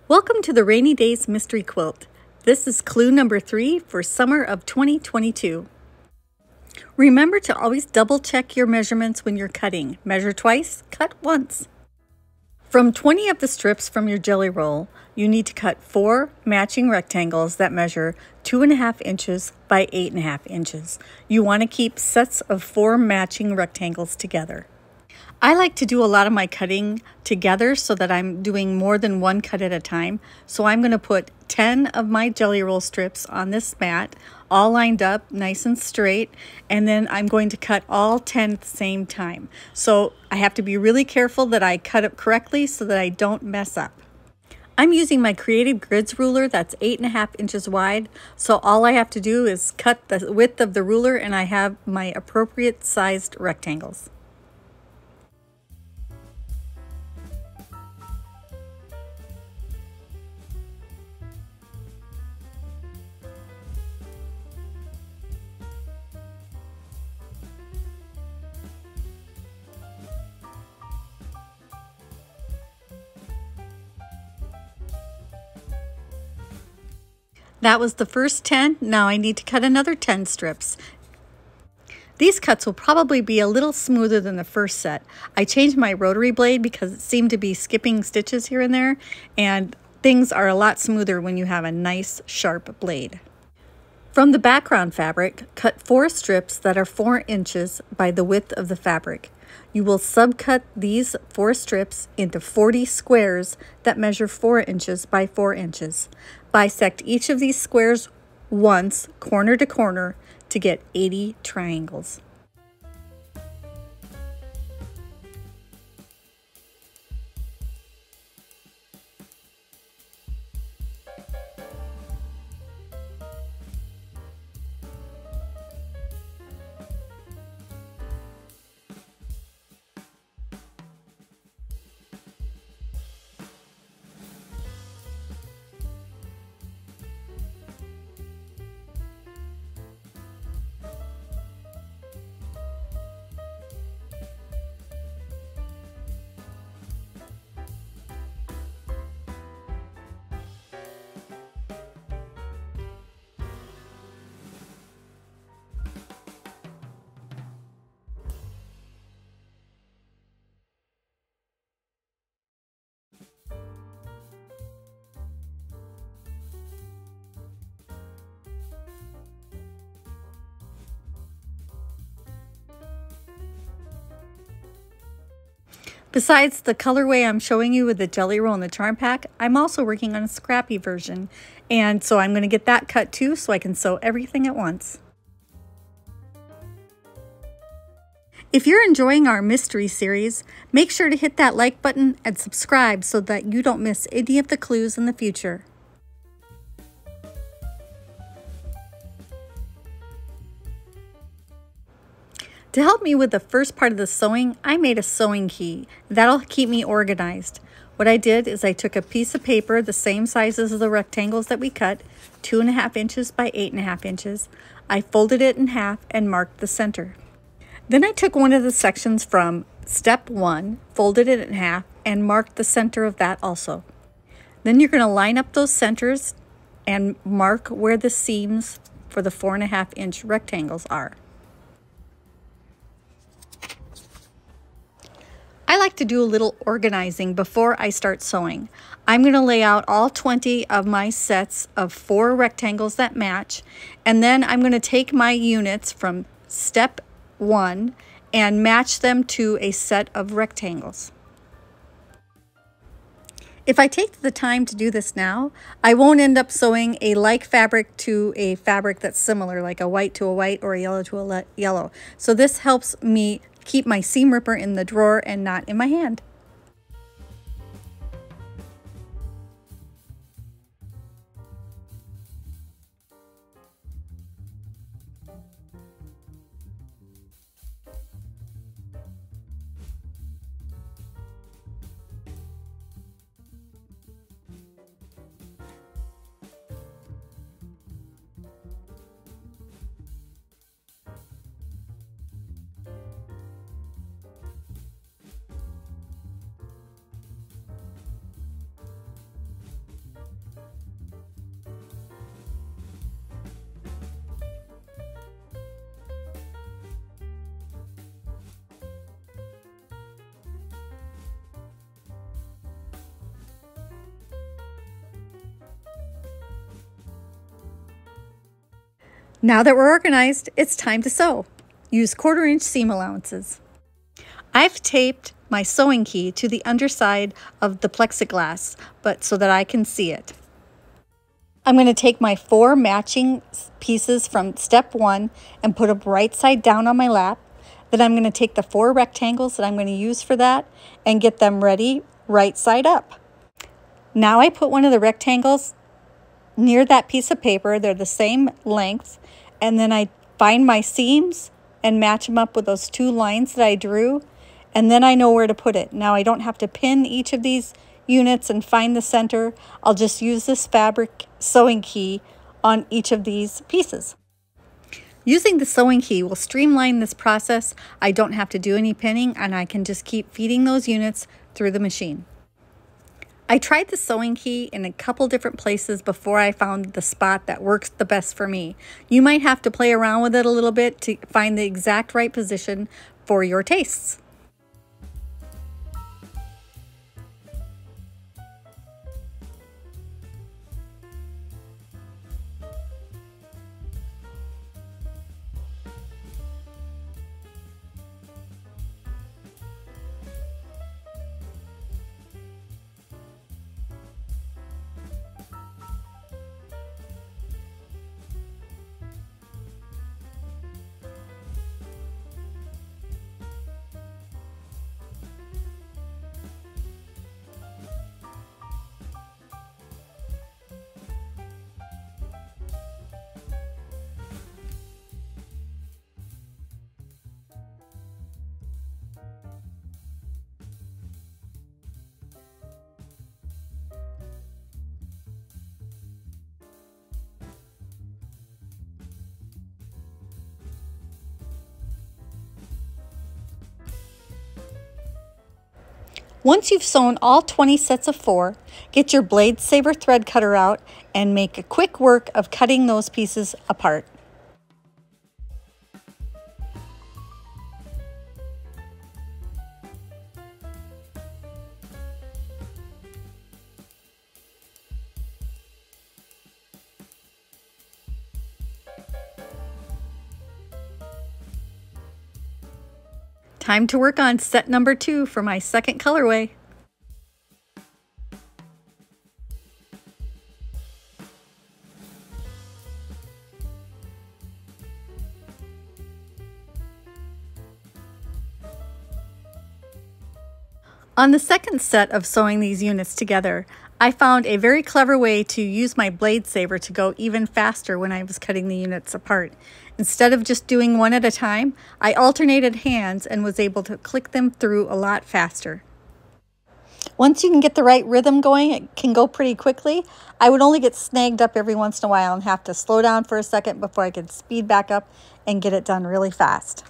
Welcome to the Rainy Days Mystery Quilt. This is clue number 3 for summer of 2022. Remember to always double check your measurements when you're cutting. Measure twice, cut once. From 20 of the strips from your jelly roll, you need to cut 4 matching rectangles that measure 2.5 inches by 8.5 inches. You want to keep sets of 4 matching rectangles together. I like to do a lot of my cutting together so that I'm doing more than one cut at a time. So I'm going to put 10 of my jelly roll strips on this mat, all lined up nice and straight, and then I'm going to cut all 10 at the same time. So I have to be really careful that I cut it correctly so that I don't mess up. I'm using my Creative Grids ruler that's 8.5 inches wide, so all I have to do is cut the width of the ruler and I have my appropriate sized rectangles. That was the first 10. Now I need to cut another 10 strips. These cuts will probably be a little smoother than the first set. I changed my rotary blade because it seemed to be skipping stitches here and there, and things are a lot smoother when you have a nice sharp blade. From the background fabric, cut 4 strips that are 4 inches by the width of the fabric. You will subcut these 4 strips into 40 squares that measure 4 inches by 4 inches. Bisect each of these squares once, corner to corner, to get 80 triangles. Besides the colorway I'm showing you with the jelly roll and the charm pack, I'm also working on a scrappy version. And so I'm going to get that cut too so I can sew everything at once. If you're enjoying our mystery series, make sure to hit that like button and subscribe so that you don't miss any of the clues in the future. To help me with the first part of the sewing, I made a sewing key. That'll keep me organized. What I did is I took a piece of paper the same size as the rectangles that we cut, 2.5 inches by 8.5 inches. I folded it in half and marked the center. Then I took one of the sections from step 1, folded it in half, and marked the center of that also. Then you're going to line up those centers and mark where the seams for the 4.5 inch rectangles are. I like to do a little organizing before I start sewing. I'm going to lay out all 20 of my sets of 4 rectangles that match, and then I'm going to take my units from step 1 and match them to a set of rectangles. If I take the time to do this now, I won't end up sewing a like fabric to a fabric that's similar, like a white to a white or a yellow to a yellow. So this helps me keep my seam ripper in the drawer and not in my hand. Now that we're organized, it's time to sew. Use 1/4-inch seam allowances. I've taped my sewing key to the underside of the plexiglass, but so that I can see it. I'm going to take my 4 matching pieces from step 1 and put them right side down on my lap. Then I'm going to take the 4 rectangles that I'm going to use for that and get them ready right side up. Now I put one of the rectangles near that piece of paper. They're the same length. And then I find my seams and match them up with those 2 lines that I drew. And then I know where to put it. Now I don't have to pin each of these units and find the center. I'll just use this fabric sewing key on each of these pieces. Using the sewing key will streamline this process. I don't have to do any pinning, and I can just keep feeding those units through the machine. I tried the sewing key in a couple different places before I found the spot that works the best for me. You might have to play around with it a little bit to find the exact right position for your tastes. Once you've sewn all 20 sets of 4, get your blade saver thread cutter out and make a quick work of cutting those pieces apart. Time to work on set number 2 for my second colorway. On the second set of sewing these units together, I found a very clever way to use my blade saver to go even faster when I was cutting the units apart. Instead of just doing one at a time, I alternated hands and was able to click them through a lot faster. Once you can get the right rhythm going, it can go pretty quickly. I would only get snagged up every once in a while and have to slow down for a second before I could speed back up and get it done really fast.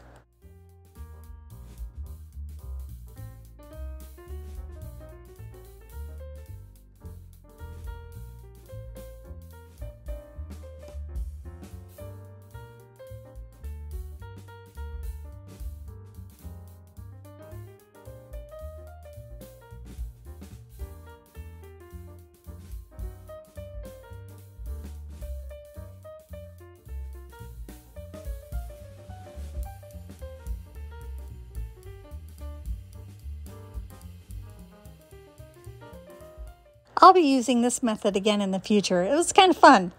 I'll be using this method again in the future. It was kind of fun.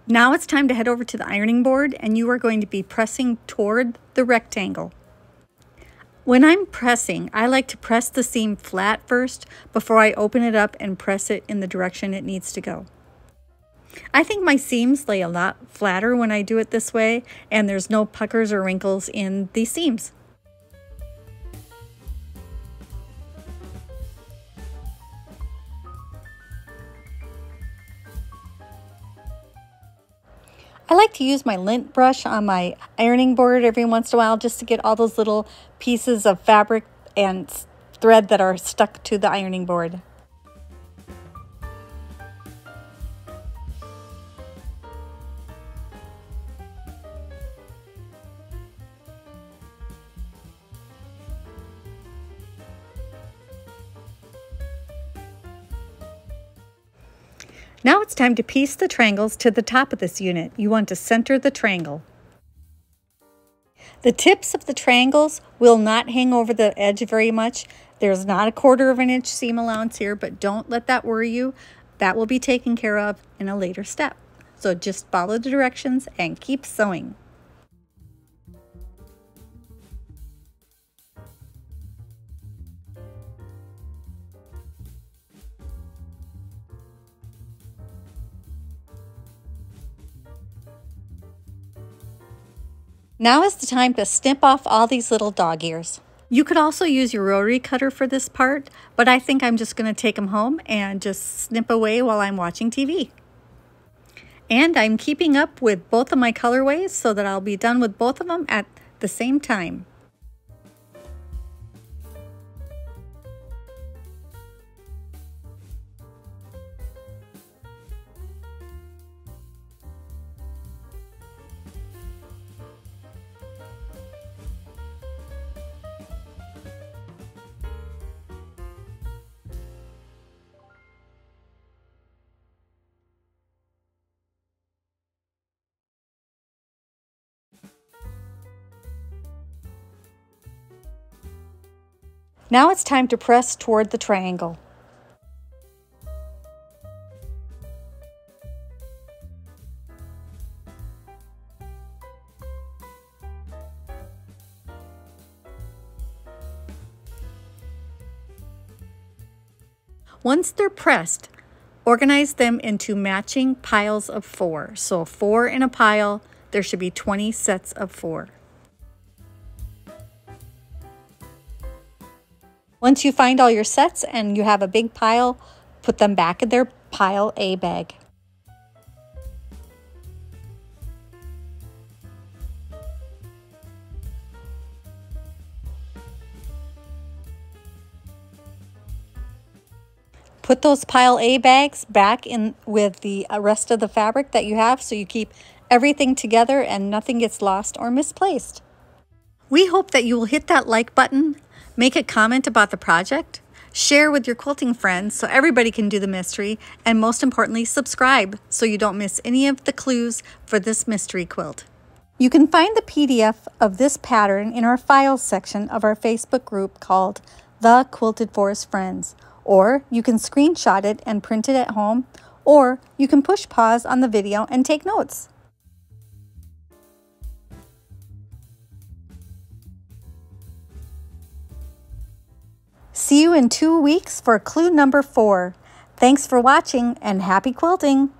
Now it's time to head over to the ironing board, and you are going to be pressing toward the rectangle. When I'm pressing, I like to press the seam flat first before I open it up and press it in the direction it needs to go. I think my seams lay a lot flatter when I do it this way, and there's no puckers or wrinkles in the seams. I like to use my lint brush on my ironing board every once in a while just to get all those little pieces of fabric and thread that are stuck to the ironing board. Now it's time to piece the triangles to the top of this unit. You want to center the triangle. The tips of the triangles will not hang over the edge very much. There's not a 1/4 of an inch seam allowance here, but don't let that worry you. That will be taken care of in a later step. So just follow the directions and keep sewing. Now is the time to snip off all these little dog ears. You could also use your rotary cutter for this part, but I think I'm just going to take them home and just snip away while I'm watching TV. And I'm keeping up with both of my colorways so that I'll be done with both of them at the same time. Now it's time to press toward the triangle. Once they're pressed, organize them into matching piles of 4. So 4 in a pile, there should be 20 sets of 4. Once you find all your sets and you have a big pile, put them back in their pile A bag. Put those pile A bags back in with the rest of the fabric that you have so you keep everything together and nothing gets lost or misplaced. We hope that you will hit that like button, make a comment about the project, share with your quilting friends so everybody can do the mystery, and most importantly, subscribe so you don't miss any of the clues for this mystery quilt. You can find the PDF of this pattern in our files section of our Facebook group called The Quilted Forest Friends, or you can screenshot it and print it at home, or you can push pause on the video and take notes. See you in 2 weeks for clue number 4. Thanks for watching and happy quilting!